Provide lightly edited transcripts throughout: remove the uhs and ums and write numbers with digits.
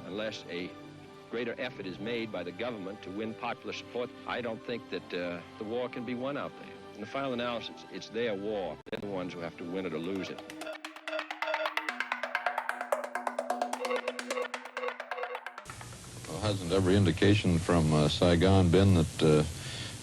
unless a greater effort is made by the government to win popular support, I don't think that the war can be won out there. In the final analysis, it's their war. They're the ones who have to win it or lose it. Well, hasn't every indication from Saigon been that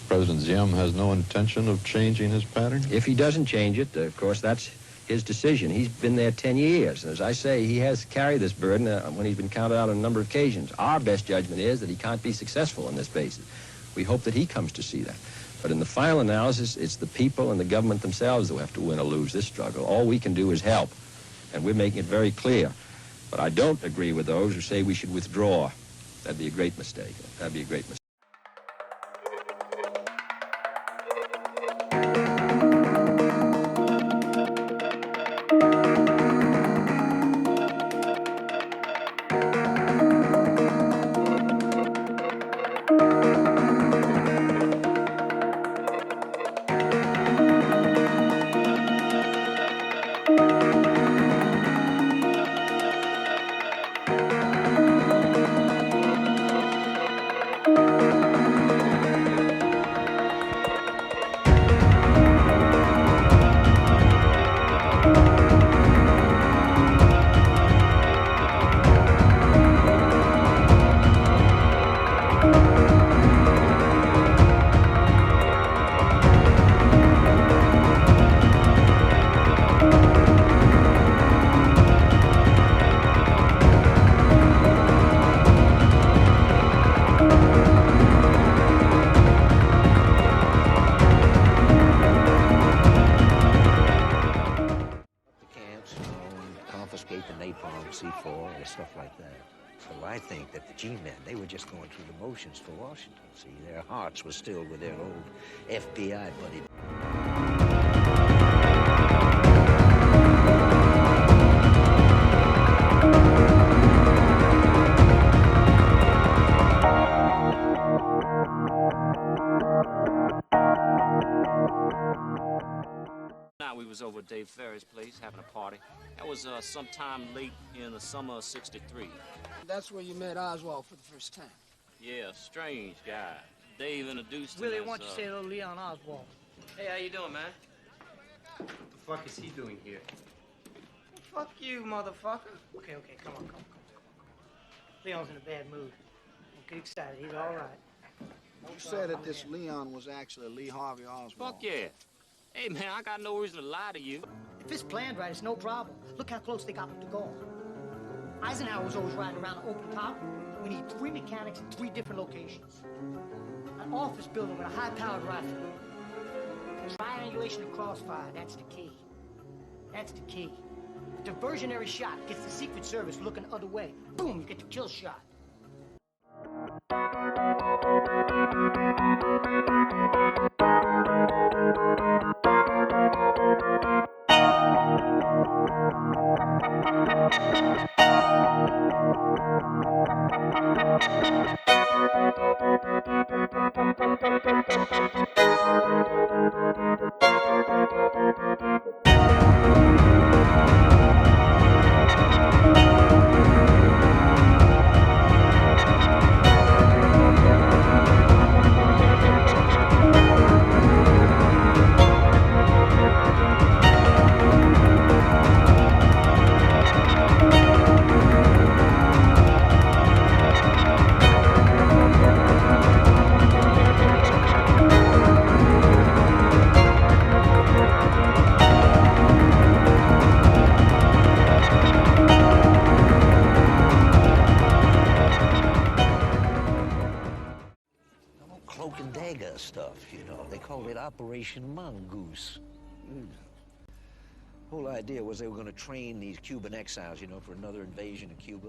President Diem has no intention of changing his pattern? If he doesn't change it, of course, that's his decision. He's been there 10 years. As I say, he has carried this burden when he's been counted out on a number of occasions. Our best judgment is that he can't be successful on this basis. We hope that he comes to see that. But in the final analysis, it's the people and the government themselves who have to win or lose this struggle. All we can do is help, and we're making it very clear. But I don't agree with those who say we should withdraw. That'd be a great mistake. That'd be a great mistake. Stuff like that. So I think that the G-men, they were just going through the motions for Washington. See, their hearts were still with their old FBI buddy. We was over at Dave Ferry's place having a party. That was sometime late in the summer of '63. That's where you met Oswald for the first time. Yeah, strange guy. Dave introduced him Willie, as, why don't you say hello to Leon Oswald? Hey, how you doing, man? What the fuck is he doing here? Fuck you, motherfucker. Okay, come on. Leon's in a bad mood. Don't get excited. He's all right. You said that this Leon was actually Lee Harvey Oswald. Fuck yeah. Hey, man, I got no reason to lie to you. If it's planned right, it's no problem. Look how close they got with the goal. Eisenhower was always riding around an open top. We need 3 mechanics in 3 different locations. An office building with a high-powered rifle. Triangulation and crossfire, that's the key. That's the key. A diversionary shot gets the Secret Service looking the other way. Boom, you get the kill shot. Stuff, you know. They called it Operation Mongoose. Whole idea was they were going to train these Cuban exiles, you know, for another invasion of Cuba.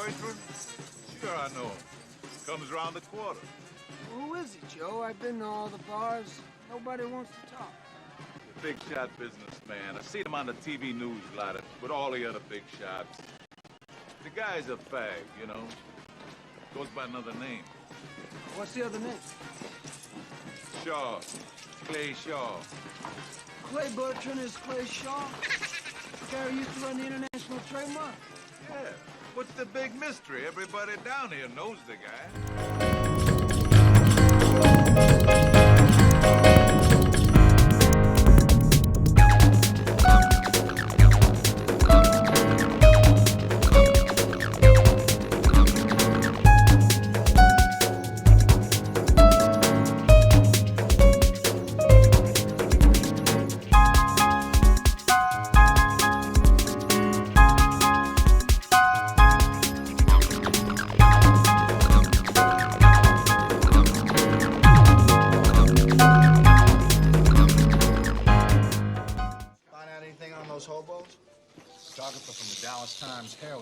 Bertram? Sure I know him. Comes around the quarter. Who is he, Joe? I've been to all the bars. Nobody wants to talk. The big shot businessman. I seen him on the TV news a lot with all the other big shots. The guy's a fag, you know. Goes by another name. What's the other name? Shaw. Clay Shaw. Clay Bertrand is Clay Shaw. The guy who used to run the international trademark. Yeah. What's the big mystery? Everybody down here knows the guy.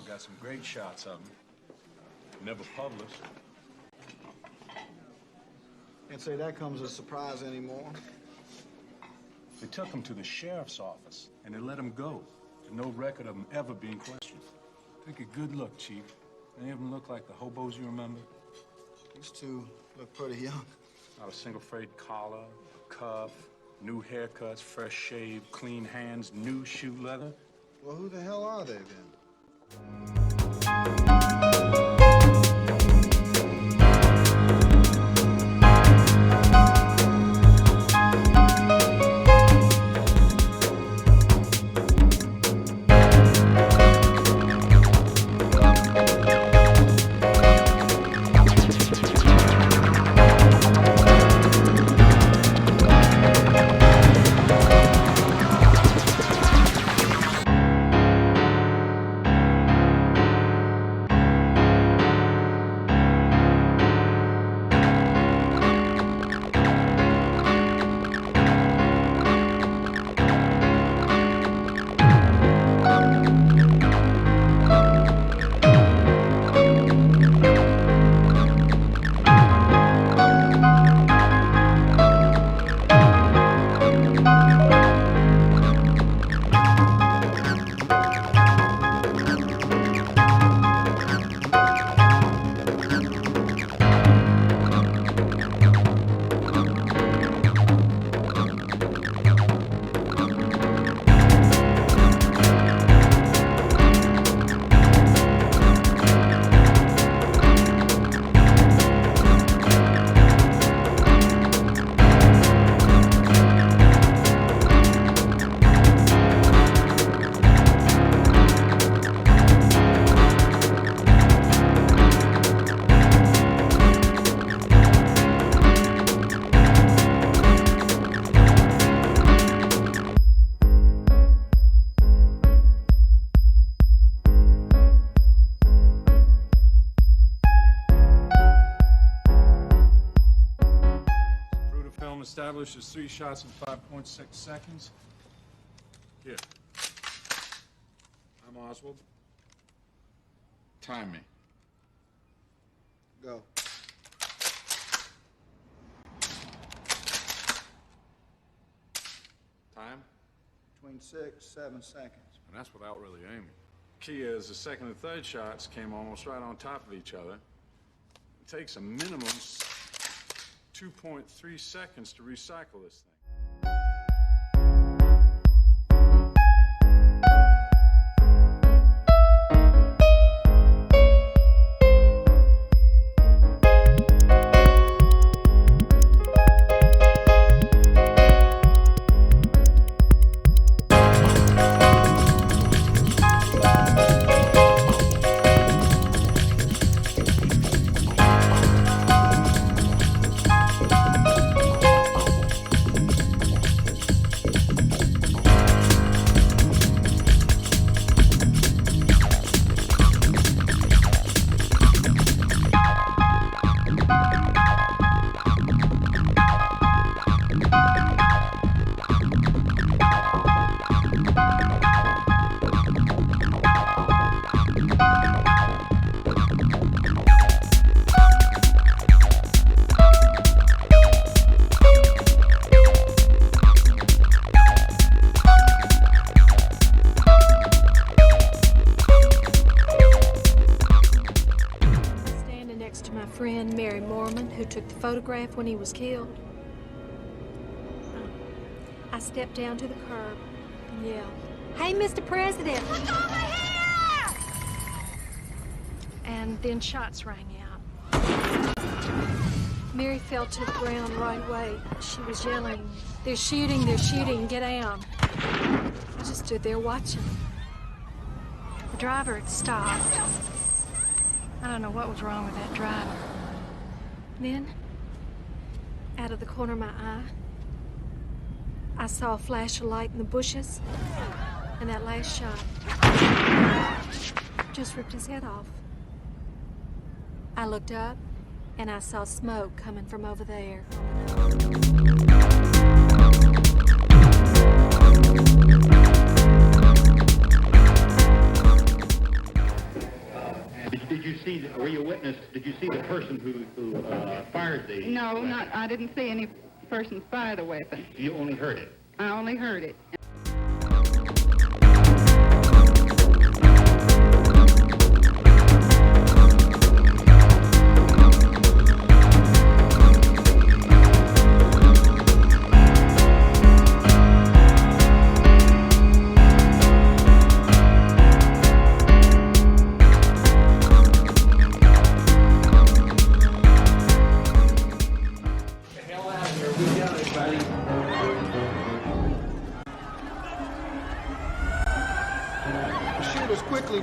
Got some great shots of him. Never published. Can't say that comes as a surprise anymore. They took him to the sheriff's office, and they let him go. There's no record of him ever being questioned. Take a good look, Chief. Any of them look like the hobos you remember? These two look pretty young. Not a single frayed collar, a cuff, new haircuts, fresh shave, clean hands, new shoe leather. Well, who the hell are they then? Established as 3 shots in 5.6 seconds. Here. I'm Oswald. Time me. Go. Time? Between 6-7 seconds. And that's without really aiming. Key is the second and third shots came almost right on top of each other. It takes a minimum 2.3 seconds to recycle this thing. who took the photograph when he was killed. I stepped down to the curb and yelled, "Hey, Mr. President! Look over here!" And then shots rang out. Mary fell to the ground right away. She was yelling, they're shooting, get down." I just stood there watching. The driver had stopped. I don't know what was wrong with that driver. Then, out of the corner of my eye, I saw a flash of light in the bushes, and that last shot just ripped his head off. I looked up, and I saw smoke coming from over there. Did you see, were you a witness, did you see the person who fired the... No, I didn't see any person fire the weapon. You only heard it? I only heard it.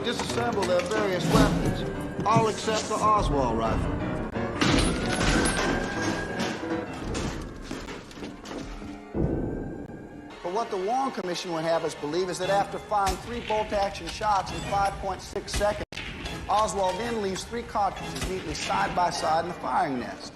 Disassemble their various weapons, all except the Oswald rifle. But what the Warren Commission would have us believe is that after firing 3 bolt-action shots in 5.6 seconds, Oswald then leaves 3 cartridges neatly side by side in the firing nest.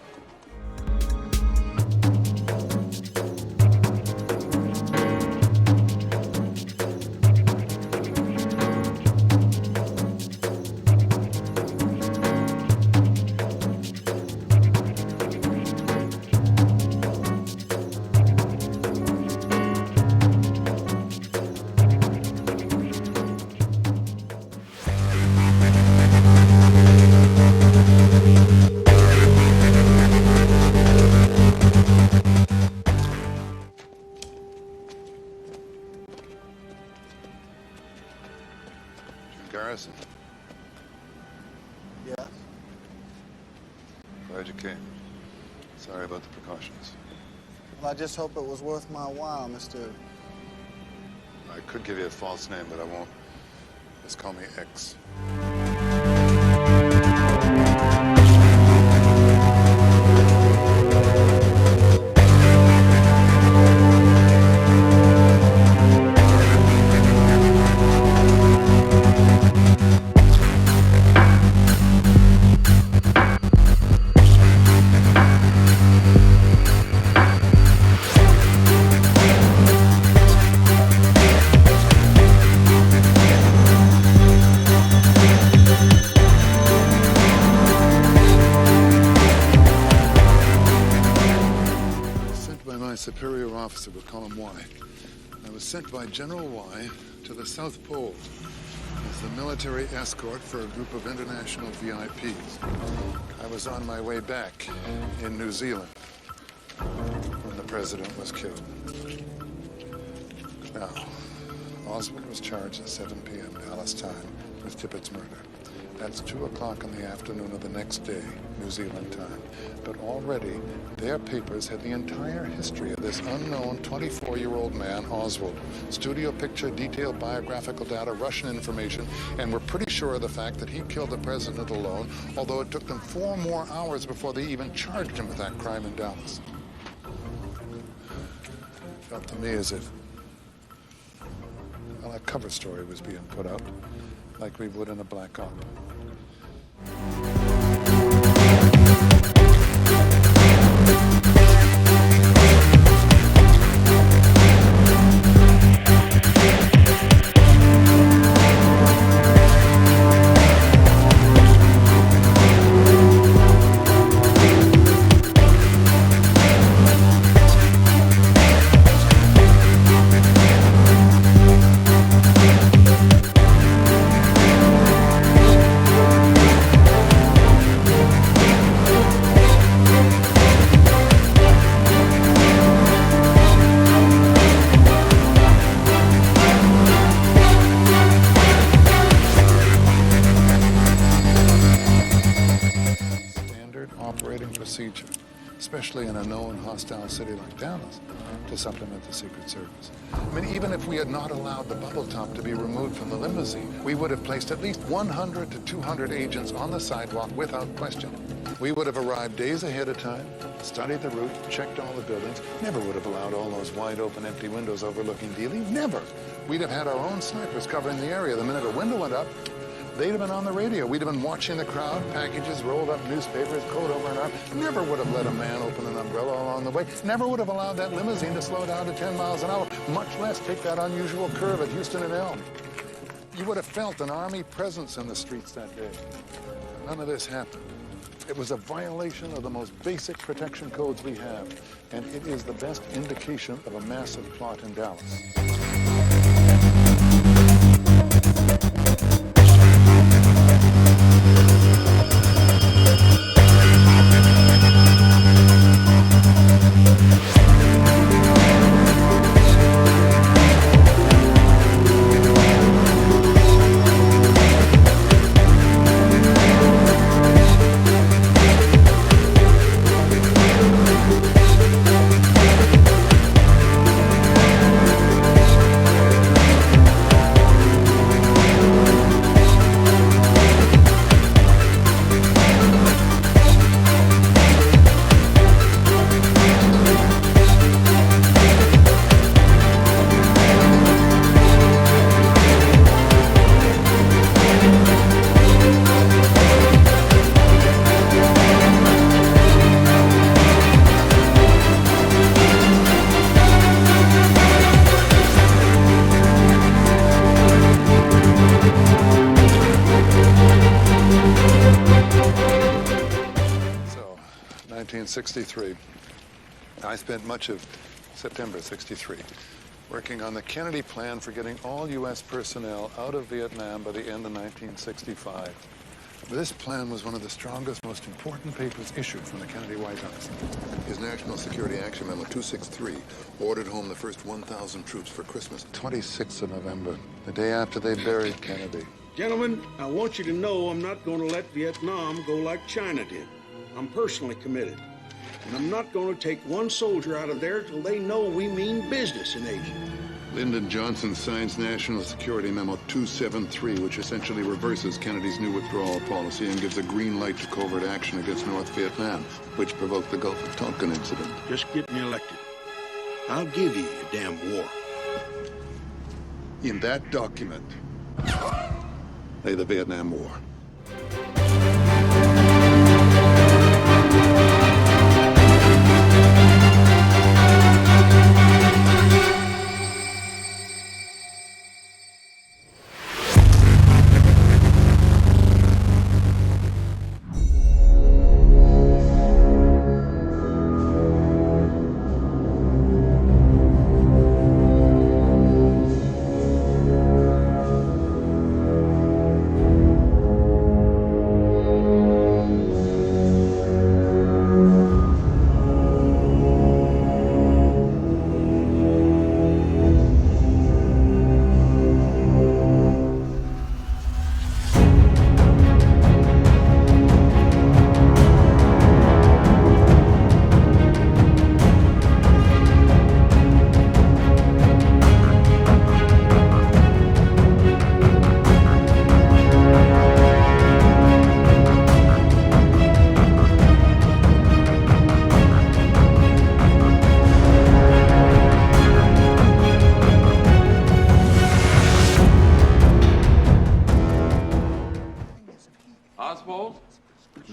Garrison. Yes? Glad you came. Sorry about the precautions. Well, I just hope it was worth my while, Mr. I could give you a false name, but I won't. Just call me X. Superior officer with Column Y. I was sent by General Y to the South Pole as the military escort for a group of international VIPs. I was on my way back in New Zealand when the president was killed. Now, Oswald was charged at 7 p.m. Dallas time with Tippett's murder. That's 2 o'clock in the afternoon of the next day, New Zealand time. But already, their papers had the entire history of this unknown 24-year-old man, Oswald. Studio picture, detailed biographical data, Russian information, and we're pretty sure of the fact that he killed the president alone, although it took them 4 more hours before they even charged him with that crime in Dallas. It felt to me as if, well, a cover story was being put out, like we would in a black op. especially in a known hostile city like Dallas, to supplement the Secret Service. I mean, even if we had not allowed the bubble top to be removed from the limousine, we would have placed at least 100 to 200 agents on the sidewalk without question. We would have arrived days ahead of time, studied the route, checked all the buildings, never would have allowed all those wide open empty windows overlooking Dealey, never. We'd have had our own snipers covering the area. The minute a window went up, they'd have been on the radio. We'd have been watching the crowd, packages, rolled up newspapers, coat over an arm. Never would have let a man open an umbrella along the way. Never would have allowed that limousine to slow down to 10 miles an hour, much less take that unusual curve at Houston and Elm. You would have felt an Army presence in the streets that day. None of this happened. It was a violation of the most basic protection codes we have, and it is the best indication of a massive plot in Dallas. '63. I spent much of September '63 working on the Kennedy plan for getting all U.S. personnel out of Vietnam by the end of 1965. This plan was one of the strongest, most important papers issued from the Kennedy White House. His National Security Action Memo 263 ordered home the first 1,000 troops for Christmas. 26th of November, the day after they buried Kennedy. Gentlemen, I want you to know I'm not going to let Vietnam go like China did. I'm personally committed. And I'm not going to take one soldier out of there till they know we mean business in Asia. Lyndon Johnson signs National Security Memo 273, which essentially reverses Kennedy's new withdrawal policy and gives a green light to covert action against North Vietnam, which provoked the Gulf of Tonkin incident. Just get me elected. I'll give you your damn war. In that document lay the Vietnam War.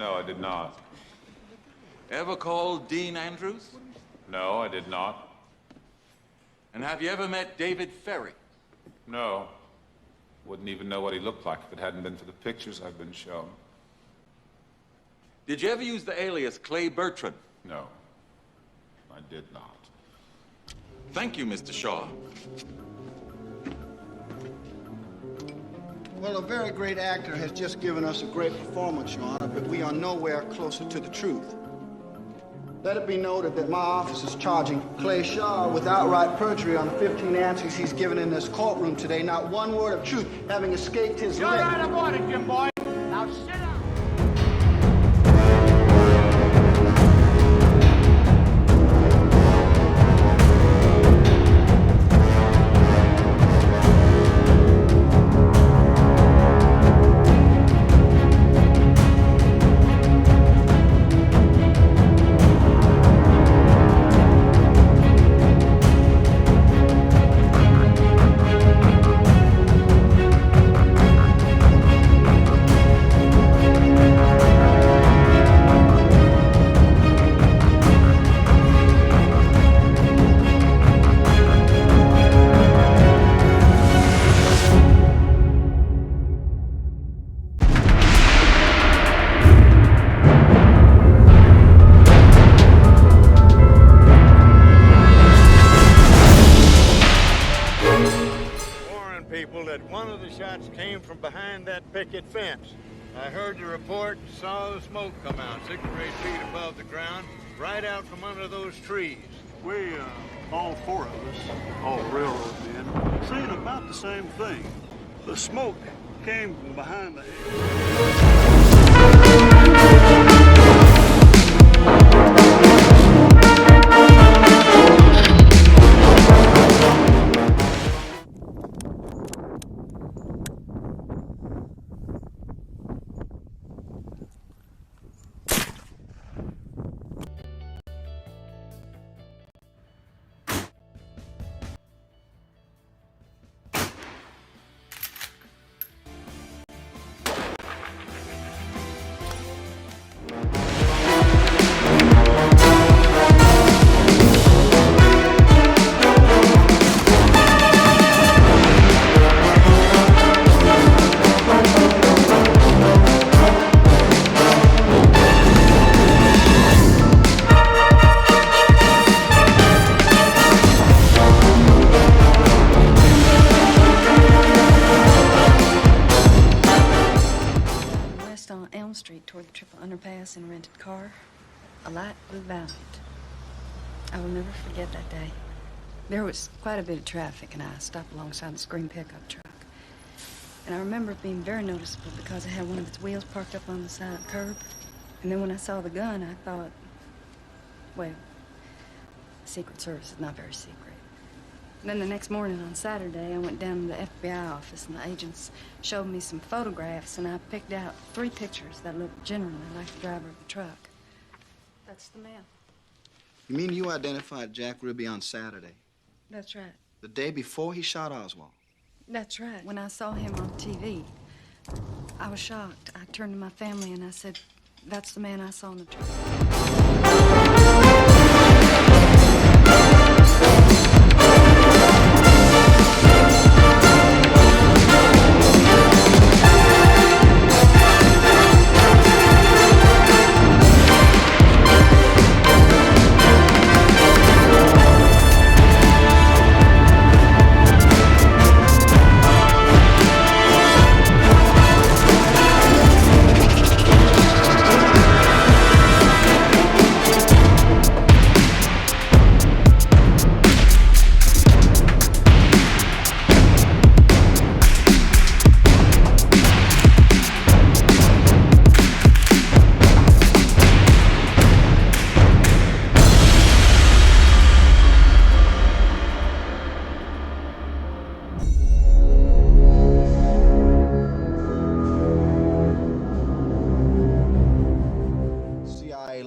No, I did not. Ever called Dean Andrews? No, I did not. And have you ever met David Ferry? No. Wouldn't even know what he looked like if it hadn't been for the pictures I've been shown. Did you ever use the alias Clay Bertrand? No, I did not. Thank you, Mr. Shaw. Well, a very great actor has just given us a great performance, Your Honor, but we are nowhere closer to the truth. Let it be noted that my office is charging Clay Shaw with outright perjury on the 15 answers he's given in this courtroom today. Not one word of truth having escaped his lips. You're out of order, Jim boy. Now sit down. behind that picket fence. I heard the report, saw the smoke come out 6 or 8 feet above the ground, right out from under those trees. We, all 4 of us, all railroad men, seen about the same thing. The smoke came from behind the toward the triple underpass in a rented car, a light blue Valiant. I will never forget that day. There was quite a bit of traffic, and I stopped alongside this green pickup truck. And I remember it being very noticeable because it had one of its wheels parked up on the side of the curb. And then when I saw the gun, I thought, well, the Secret Service is not very secret. And then the next morning on Saturday, I went down to the FBI office, and the agents showed me some photographs, and I picked out 3 pictures that looked generally like the driver of the truck. That's the man. You mean you identified Jack Ruby on Saturday? That's right. The day before he shot Oswald? That's right. When I saw him on TV, I was shocked. I turned to my family and I said, that's the man I saw on the truck.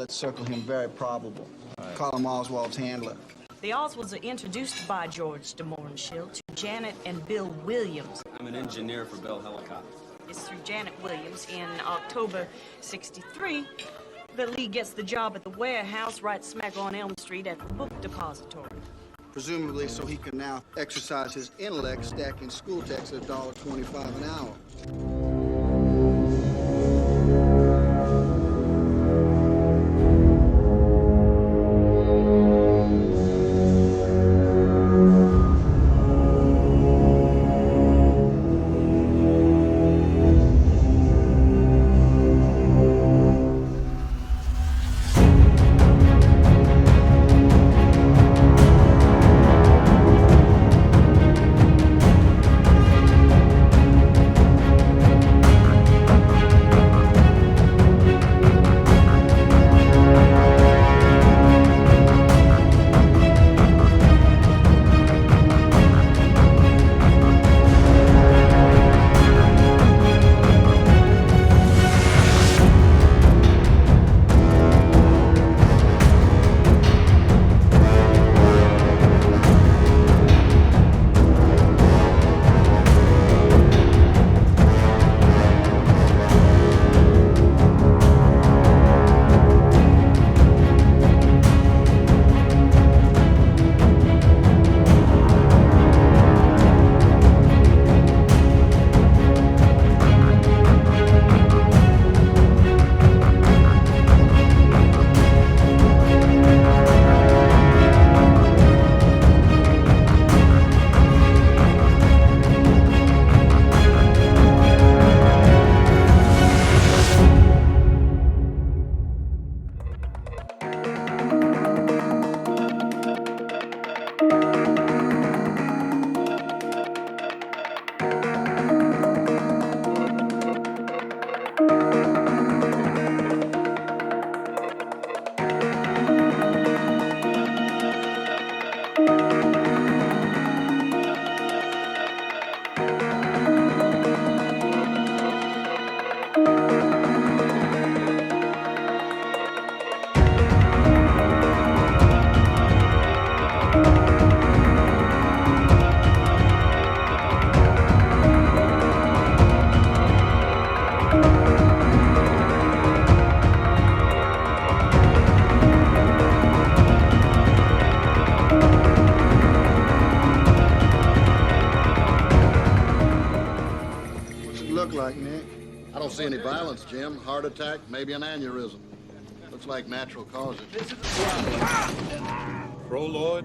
Circle him very probable. Right. Call him Oswald's handler. The Oswalds are introduced by George de Mohrenschildt to Janet and Bill Williams. I'm an engineer for Bell Helicopter. It's through Janet Williams in October '63 that Lee gets the job at the warehouse right smack on Elm Street at the book depository. Presumably so he can now exercise his intellect stacking school texts at $1.25 an hour. see any violence, Jim. Heart attack, maybe an aneurysm. Looks like natural causes. Proloid?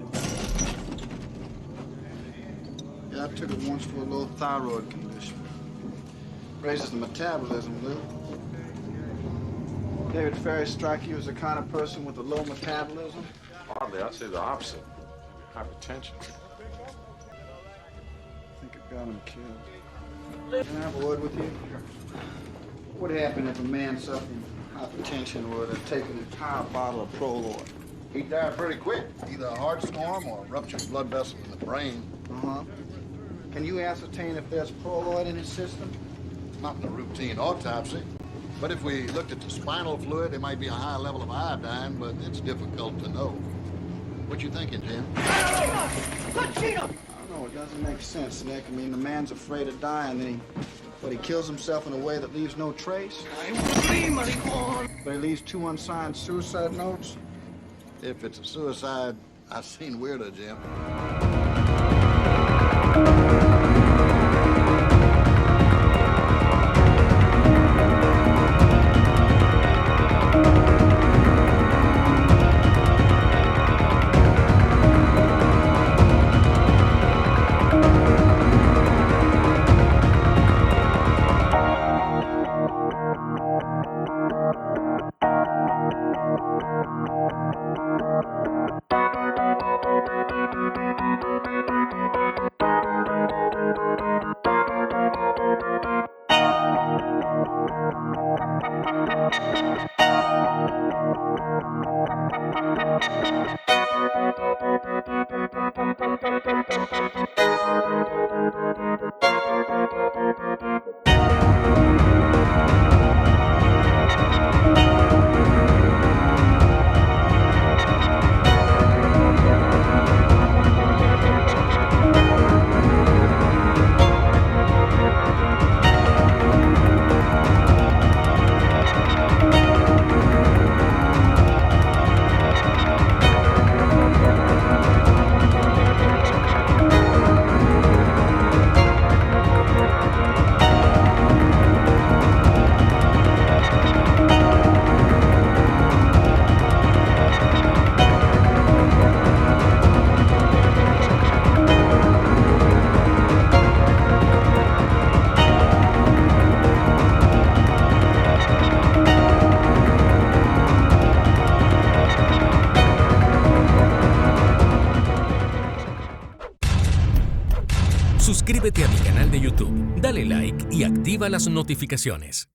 Yeah, I took it once for a low thyroid condition. Raises the metabolism a little. David Ferry strike you as the kind of person with a low metabolism? Hardly, I'd say the opposite. Hypertension. I think it got him killed. Can I have a word with you? What would happen if a man suffering hypertension were to take an entire bottle of Proloid? He'd die pretty quick. Either a heart storm or a ruptured blood vessel in the brain. Uh-huh. Can you ascertain if there's Proloid in his system? Not in a routine autopsy. But if we looked at the spinal fluid, there might be a high level of iodine, but it's difficult to know. What you thinking, Jim? I don't know, it doesn't make sense, Nick. I mean, the man's afraid of dying, but he kills himself in a way that leaves no trace. But he leaves 2 unsigned suicide notes. If it's a suicide, I've seen weirder, Jim. Suscríbete a mi canal de YouTube, dale like y activa las notificaciones.